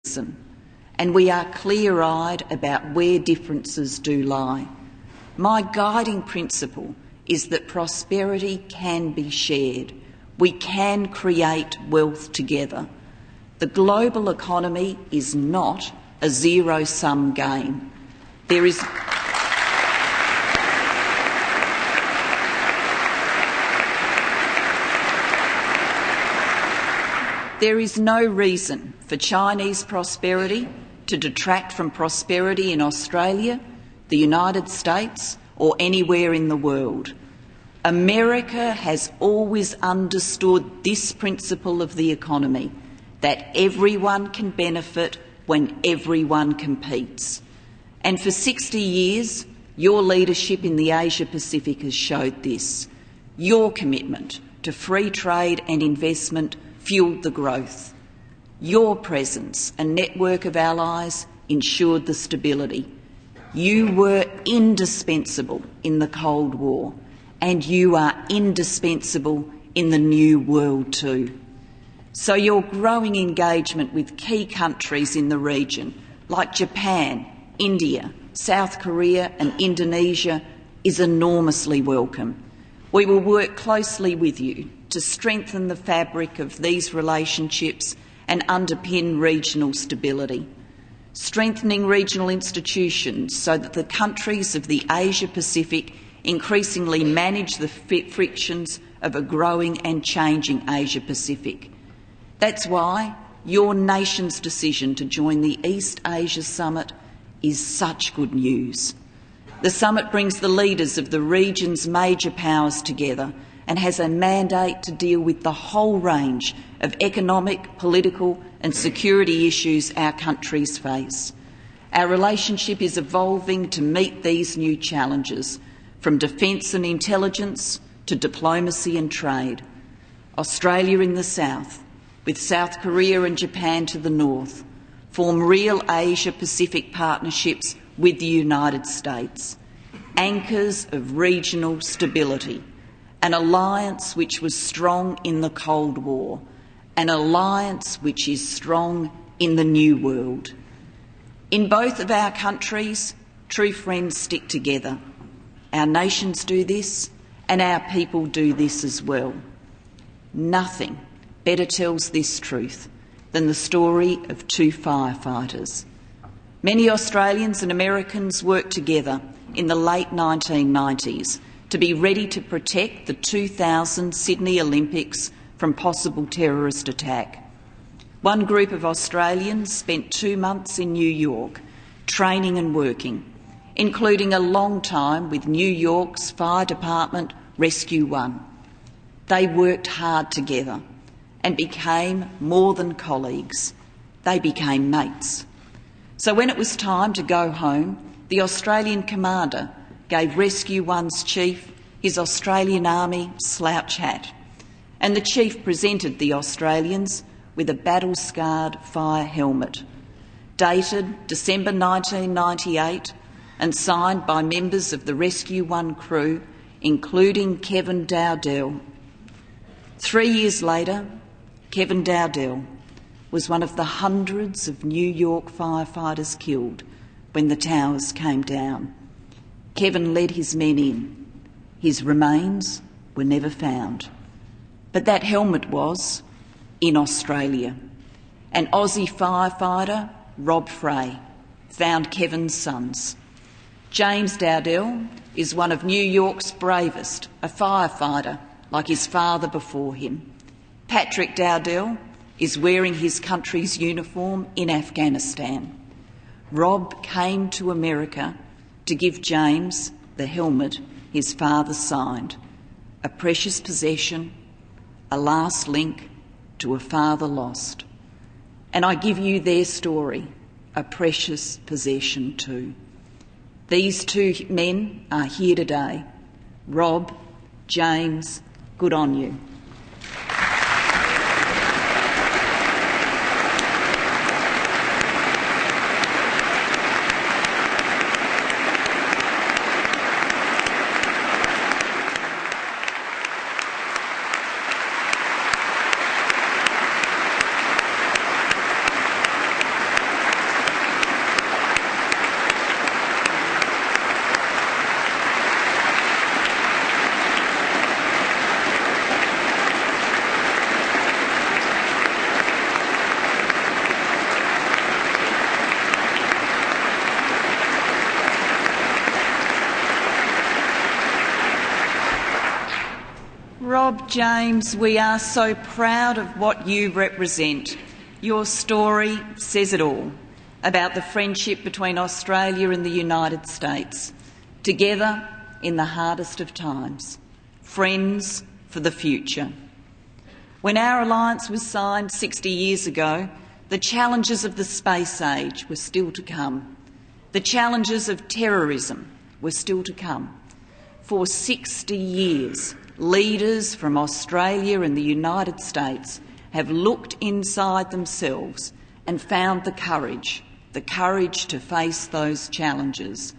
and we are clear-eyed about where differences do lie. My guiding principle is that prosperity can be shared. We can create wealth together. The global economy is not a zero-sum game. There is no reason for Chinese prosperity to detract from prosperity in Australia, the United States, or anywhere in the world. America has always understood this principle of the economy, that everyone can benefit when everyone competes. And for 60 years, your leadership in the Asia-Pacific has showed this. Your commitment to free trade and investment fuelled the growth. Your presence and network of allies ensured the stability. You were indispensable in the Cold War, and you are indispensable in the new world too. So your growing engagement with key countries in the region, like Japan, India, South Korea and Indonesia, is enormously welcome. We will work closely with you to strengthen the fabric of these relationships and underpin regional stability. Strengthening regional institutions so that the countries of the Asia-Pacific increasingly manage the frictions of a growing and changing Asia-Pacific. That's why your nation's decision to join the East Asia Summit is such good news. The summit brings the leaders of the region's major powers together and has a mandate to deal with the whole range of economic, political and security issues our countries face. Our relationship is evolving to meet these new challenges, from defence and intelligence to diplomacy and trade. Australia in the south, with South Korea and Japan to the north, form real Asia-Pacific partnerships with the United States, anchors of regional stability, an alliance which was strong in the Cold War, an alliance which is strong in the New World. In both of our countries, true friends stick together. Our nations do this, and our people do this as well. Nothing better tells this truth than the story of two firefighters. Many Australians and Americans worked together in the late 1990s to be ready to protect the 2000 Sydney Olympics from possible terrorist attack. One group of Australians spent 2 months in New York training and working, including a long time with New York's Fire Department Rescue 1. They worked hard together and became more than colleagues. They became mates. So when it was time to go home, the Australian commander gave Rescue 1's chief his Australian Army slouch hat, and the chief presented the Australians with a battle-scarred fire helmet, dated December 1998 and signed by members of the Rescue 1 crew, including Kevin Dowdell. 3 years later, Kevin Dowdell was one of the hundreds of New York firefighters killed when the towers came down. Kevin led his men in. His remains were never found. But that helmet was in Australia. An Aussie firefighter, Rob Fray, found Kevin's sons. James Dowdell is one of New York's bravest, a firefighter like his father before him. Patrick Dowdell is wearing his country's uniform in Afghanistan. Rob came to America to give James the helmet his father signed, a precious possession, a last link to a father lost. And I give you their story, a precious possession too. These two men are here today. Rob, James, good on you. Rob James, we are so proud of what you represent. Your story says it all about the friendship between Australia and the United States, together in the hardest of times, friends for the future. When our alliance was signed 60 years ago, the challenges of the space age were still to come. The challenges of terrorism were still to come. For 60 years, leaders from Australia and the United States have looked inside themselves and found the courage to face those challenges.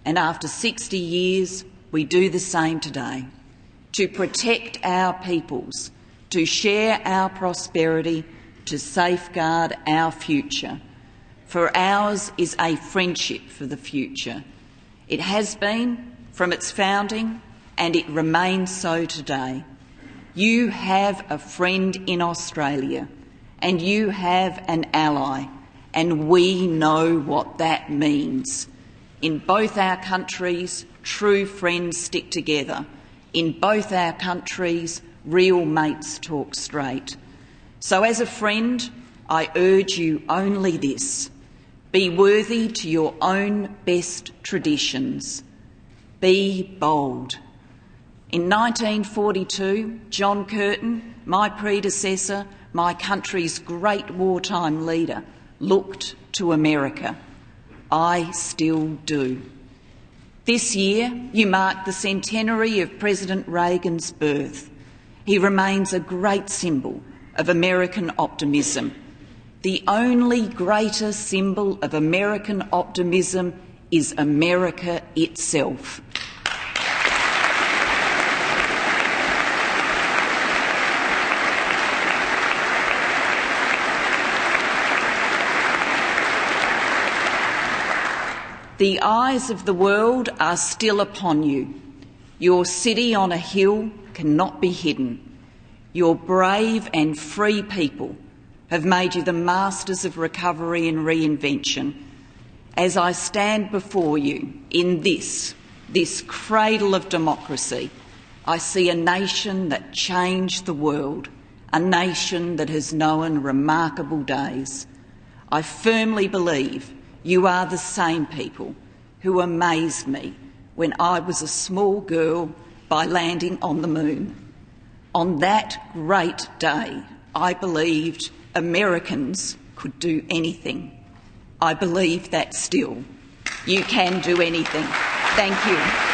And after 60 years, we do the same today, to protect our peoples, to share our prosperity, to safeguard our future. For ours is a friendship for the future. It has been from its founding, and it remains so today. You have a friend in Australia, and you have an ally, and we know what that means. In both our countries, true friends stick together. In both our countries, real mates talk straight. So as a friend, I urge you only this: be worthy to your own best traditions. Be bold. In 1942, John Curtin, my predecessor, my country's great wartime leader, looked to America. I still do. This year, you mark the centenary of President Reagan's birth. He remains a great symbol of American optimism. The only greater symbol of American optimism is America itself. The eyes of the world are still upon you. Your city on a hill cannot be hidden. Your brave and free people have made you the masters of recovery and reinvention. As I stand before you in this cradle of democracy, I see a nation that changed the world, a nation that has known remarkable days. I firmly believe you are the same people who amazed me when I was a small girl by landing on the moon. On that great day, I believed Americans could do anything. I believe that still. You can do anything. Thank you.